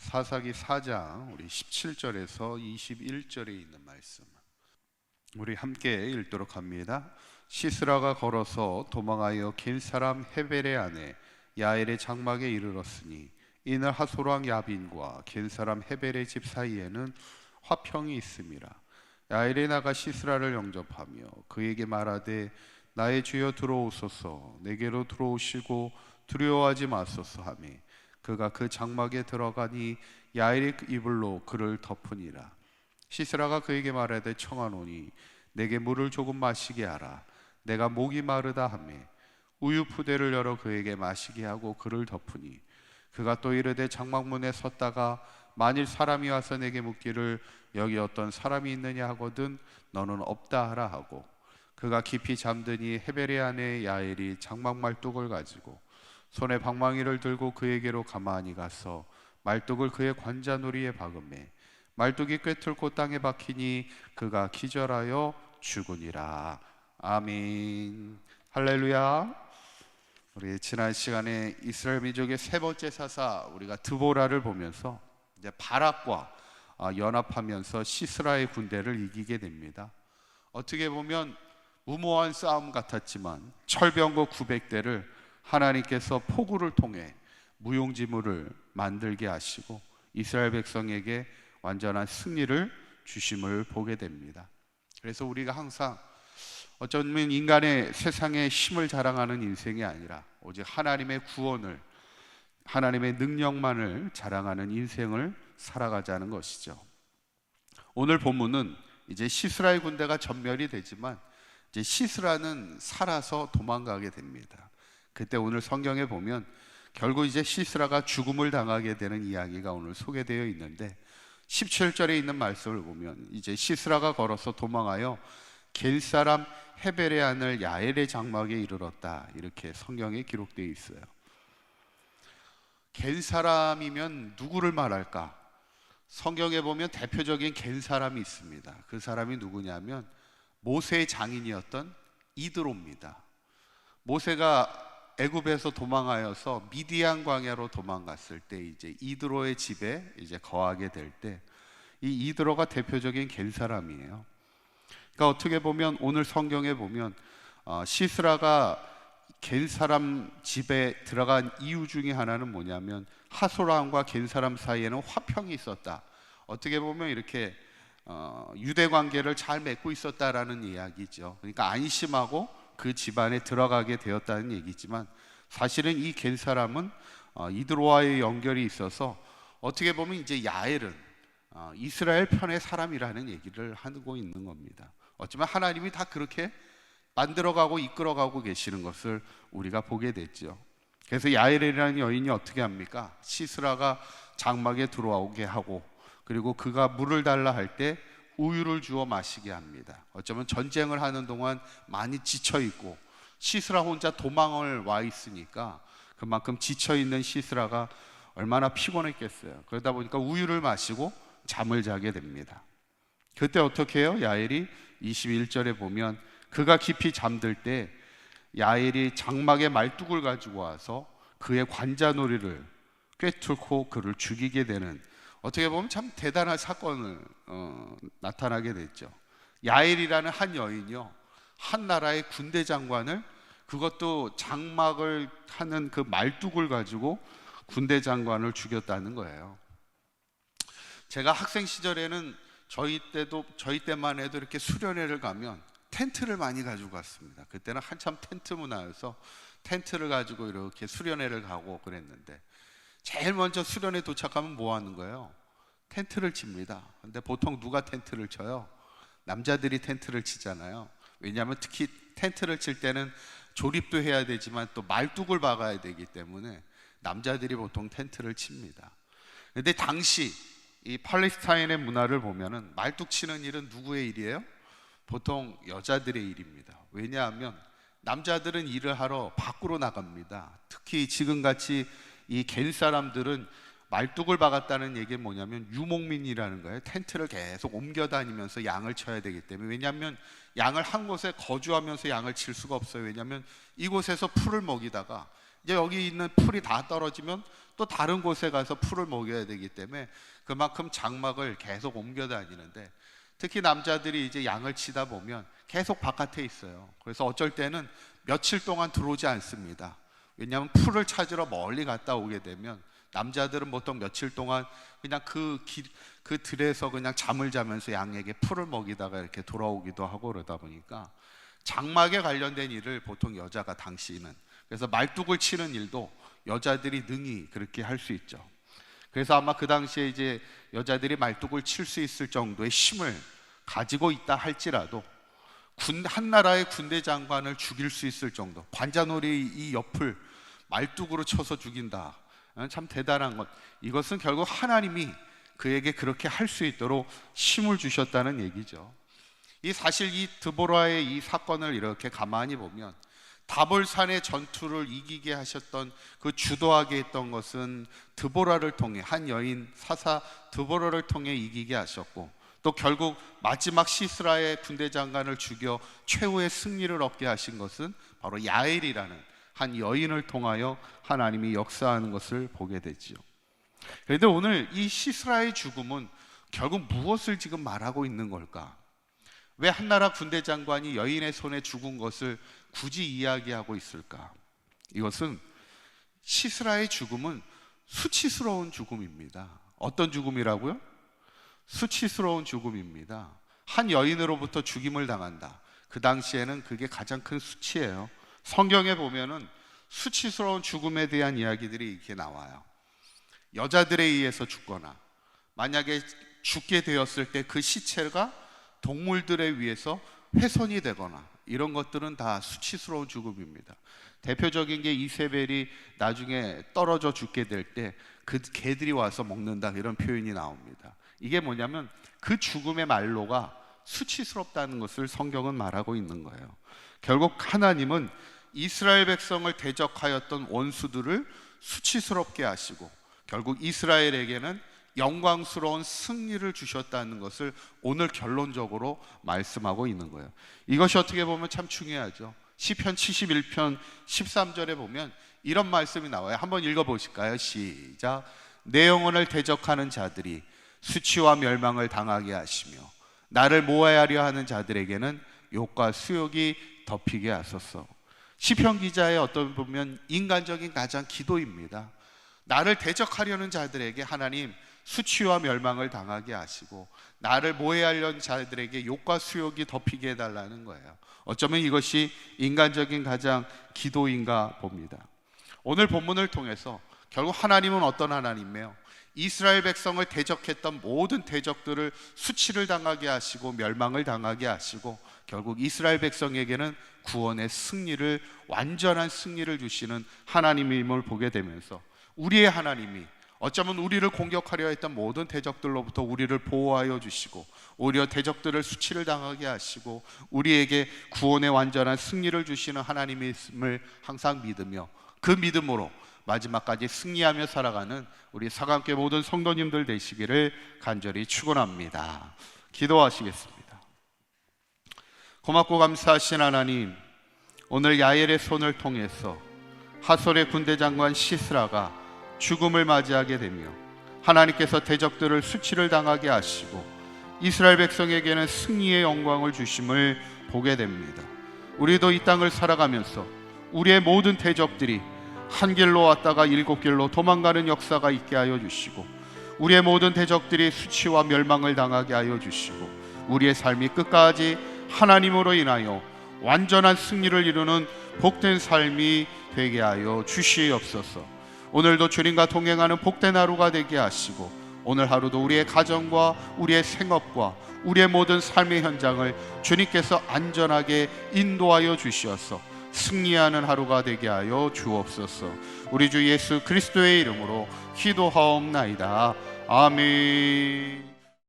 사사기 4장 우리 17절에서 21절에 있는 말씀 우리 함께 읽도록 합니다. 시스라가 걸어서 도망하여 긴 사람 헤벨의 아내 야엘의 장막에 이르렀으니 이날 하솔왕 야빈과 긴 사람 헤벨의 집 사이에는 화평이 있음이라. 야엘이 나가 시스라를 영접하며 그에게 말하되 나의 주여 들어오소서, 내게로 들어오시고 두려워하지 마소서 하며 그가 그 장막에 들어가니 야엘이 이불로 그를 덮으니라. 시스라가 그에게 말하되 청하노니 내게 물을 조금 마시게 하라. 내가 목이 마르다 하며 우유 푸대를 열어 그에게 마시게 하고 그를 덮으니 그가 또 이르되 장막문에 섰다가 만일 사람이 와서 내게 묻기를 여기 어떤 사람이 있느냐 하거든 너는 없다 하라 하고 그가 깊이 잠드니 헤벨의 아내 야엘이 장막 말뚝을 가지고 손에 방망이를 들고 그에게로 가만히 가서 말뚝을 그의 관자놀이에 박음매 말뚝이 꿰뚫고 땅에 박히니 그가 기절하여 죽으니라. 아멘. 할렐루야. 우리 지난 시간에 이스라엘 민족의 세 번째 사사 우리가 드보라를 보면서 이제 바락과 연합하면서 시스라의 군대를 이기게 됩니다. 어떻게 보면 무모한 싸움 같았지만 철병거 900대를 하나님께서 포구를 통해 무용지물을 만들게 하시고 이스라엘 백성에게 완전한 승리를 주심을 보게 됩니다. 그래서 우리가 항상 어쩌면 인간의 세상의 힘을 자랑하는 인생이 아니라 오직 하나님의 구원을, 하나님의 능력만을 자랑하는 인생을 살아가자는 것이죠. 오늘 본문은 이제 시스라의 군대가 전멸이 되지만 이제 시스라는 살아서 도망가게 됩니다. 그때 오늘 성경에 보면 결국 이제 시스라가 죽음을 당하게 되는 이야기가 오늘 소개되어 있는데 17절에 있는 말씀을 보면 이제 시스라가 걸어서 도망하여 겔 사람 헤벨의 아들 야엘의 장막에 이르렀다, 이렇게 성경에 기록되어 있어요. 겔 사람이면 누구를 말할까? 성경에 보면 대표적인 겔 사람이 있습니다. 그 사람이 누구냐면 모세의 장인이었던 이드로입니다. 모세가 애굽에서 도망하여서 미디안 광야로 도망갔을 때 이제 이드로의 집에 이제 거하게 될 때 이 이드로가 대표적인 겔 사람이에요. 그러니까 어떻게 보면 오늘 성경에 보면 시스라가 겔 사람 집에 들어간 이유 중에 하나는 뭐냐면 하솔왕과 겔 사람 사이에는 화평이 있었다. 어떻게 보면 이렇게 유대 관계를 잘 맺고 있었다라는 이야기죠. 그러니까 안심하고 그 집안에 들어가게 되었다는 얘기지만 사실은 이 겔 사람은 이드로와의 연결이 있어서 어떻게 보면 이제 야엘은 이스라엘 편의 사람이라는 얘기를 하고 있는 겁니다. 어쩌면 하나님이 다 그렇게 만들어가고 이끌어가고 계시는 것을 우리가 보게 됐죠. 그래서 야엘이라는 여인이 어떻게 합니까? 시스라가 장막에 들어오게 하고 그리고 그가 물을 달라 할 때 우유를 주어 마시게 합니다. 어쩌면 전쟁을 하는 동안 많이 지쳐있고 시스라 혼자 도망을 와 있으니까 그만큼 지쳐있는 시스라가 얼마나 피곤했겠어요. 그러다 보니까 우유를 마시고 잠을 자게 됩니다. 그때 어떻게 해요? 야엘이 21절에 보면 그가 깊이 잠들 때 야엘이 장막에 말뚝을 가지고 와서 그의 관자놀이를 꿰뚫고 그를 죽이게 되는, 어떻게 보면 참 대단한 사건을 나타나게 됐죠. 야엘이라는 한 여인이요, 한 나라의 군대 장관을, 그것도 장막을 하는 그 말뚝을 가지고 군대 장관을 죽였다는 거예요. 제가 학생 시절에는 저희 때만 해도 이렇게 수련회를 가면 텐트를 많이 가지고 갔습니다. 그때는 한참 텐트 문화여서 텐트를 가지고 이렇게 수련회를 가고 그랬는데 제일 먼저 수련회 도착하면 뭐 하는 거예요? 텐트를 칩니다. 근데 보통 누가 텐트를 쳐요? 남자들이 텐트를 치잖아요. 왜냐하면 특히 텐트를 칠 때는 조립도 해야 되지만 또 말뚝을 박아야 되기 때문에 남자들이 보통 텐트를 칩니다. 근데 당시 이 팔레스타인의 문화를 보면은 말뚝 치는 일은 누구의 일이에요? 보통 여자들의 일입니다. 왜냐하면 남자들은 일을 하러 밖으로 나갑니다. 특히 지금같이 이 겔 사람들은 말뚝을 박았다는 얘기는 뭐냐면 유목민이라는 거예요. 텐트를 계속 옮겨 다니면서 양을 쳐야 되기 때문에. 왜냐하면 양을 한 곳에 거주하면서 양을 칠 수가 없어요. 왜냐하면 이곳에서 풀을 먹이다가 이제 여기 있는 풀이 다 떨어지면 또 다른 곳에 가서 풀을 먹여야 되기 때문에 그만큼 장막을 계속 옮겨 다니는데, 특히 남자들이 이제 양을 치다 보면 계속 바깥에 있어요. 그래서 어쩔 때는 며칠 동안 들어오지 않습니다. 왜냐하면 풀을 찾으러 멀리 갔다 오게 되면 남자들은 보통 며칠 동안 그냥 그 들에서 그냥 잠을 자면서 양에게 풀을 먹이다가 이렇게 돌아오기도 하고, 그러다 보니까 장막에 관련된 일을 보통 여자가 당시는, 그래서 말뚝을 치는 일도 여자들이 능히 그렇게 할 수 있죠. 그래서 아마 그 당시에 이제 여자들이 말뚝을 칠 수 있을 정도의 힘을 가지고 있다 할지라도 한 나라의 군대 장관을 죽일 수 있을 정도, 관자놀이 이 옆을 말뚝으로 쳐서 죽인다, 참 대단한 것. 이것은 결국 하나님이 그에게 그렇게 할 수 있도록 힘을 주셨다는 얘기죠. 사실 이 드보라의 이 사건을 이렇게 가만히 보면 다볼산의 전투를 이기게 하셨던, 그 주도하게 했던 것은 드보라를 통해, 한 여인 사사 드보라를 통해 이기게 하셨고, 또 결국 마지막 시스라의 군대 장관을 죽여 최후의 승리를 얻게 하신 것은 바로 야엘이라는 한 여인을 통하여 하나님이 역사하는 것을 보게 되지요. 그런데 오늘 이 시스라의 죽음은 결국 무엇을 지금 말하고 있는 걸까? 왜 한나라 군대 장관이 여인의 손에 죽은 것을 굳이 이야기하고 있을까? 이것은 시스라의 죽음은 수치스러운 죽음입니다. 어떤 죽음이라고요? 수치스러운 죽음입니다. 한 여인으로부터 죽임을 당한다. 그 당시에는 그게 가장 큰 수치예요. 성경에 보면은 수치스러운 죽음에 대한 이야기들이 이렇게 나와요. 여자들에 의해서 죽거나, 만약에 죽게 되었을 때 그 시체가 동물들에 의해서 훼손이 되거나, 이런 것들은 다 수치스러운 죽음입니다. 대표적인 게 이세벨이 나중에 떨어져 죽게 될 때 그 개들이 와서 먹는다, 이런 표현이 나옵니다. 이게 뭐냐면 그 죽음의 말로가 수치스럽다는 것을 성경은 말하고 있는 거예요. 결국 하나님은 이스라엘 백성을 대적하였던 원수들을 수치스럽게 하시고, 결국 이스라엘에게는 영광스러운 승리를 주셨다는 것을 오늘 결론적으로 말씀하고 있는 거예요. 이것이 어떻게 보면 참 중요하죠. 시편 71편 13절에 보면 이런 말씀이 나와요. 한번 읽어보실까요? 시작. 내 영혼을 대적하는 자들이 수치와 멸망을 당하게 하시며 나를 모하려 하는 자들에게는 욕과 수욕이 덮이게 하소서. 시편 기자의 어떤 보면 인간적인 가장 기도입니다. 나를 대적하려는 자들에게 하나님 수치와 멸망을 당하게 하시고, 나를 모해하려는 자들에게 욕과 수욕이 덮이게 해달라는 거예요. 어쩌면 이것이 인간적인 가장 기도인가 봅니다. 오늘 본문을 통해서 결국 하나님은 어떤 하나님이에요? 이스라엘 백성을 대적했던 모든 대적들을 수치를 당하게 하시고 멸망을 당하게 하시고, 결국 이스라엘 백성에게는 구원의 승리를, 완전한 승리를 주시는 하나님임을 보게 되면서, 우리의 하나님이 어쩌면 우리를 공격하려 했던 모든 대적들로부터 우리를 보호하여 주시고, 오히려 대적들을 수치를 당하게 하시고 우리에게 구원의 완전한 승리를 주시는 하나님임을 항상 믿으며, 그 믿음으로 마지막까지 승리하며 살아가는 우리 사감교회 모든 성도님들 되시기를 간절히 축원합니다. 기도하시겠습니다. 고맙고 감사하신 하나님, 오늘 야엘의 손을 통해서 하솔의 군대 장관 시스라가 죽음을 맞이하게 되며 하나님께서 대적들을 수치를 당하게 하시고 이스라엘 백성에게는 승리의 영광을 주심을 보게 됩니다. 우리도 이 땅을 살아가면서 우리의 모든 대적들이 한 길로 왔다가 일곱 길로 도망가는 역사가 있게 하여 주시고, 우리의 모든 대적들이 수치와 멸망을 당하게 하여 주시고, 우리의 삶이 끝까지 하나님으로 인하여 완전한 승리를 이루는 복된 삶이 되게 하여 주시옵소서. 오늘도 주님과 동행하는 복된 하루가 되게 하시고, 오늘 하루도 우리의 가정과 우리의 생업과 우리의 모든 삶의 현장을 주님께서 안전하게 인도하여 주시어서 승리하는 하루가 되게 하여 주옵소서. 우리 주 예수 그리스도의 이름으로 기도하옵나이다. 아멘.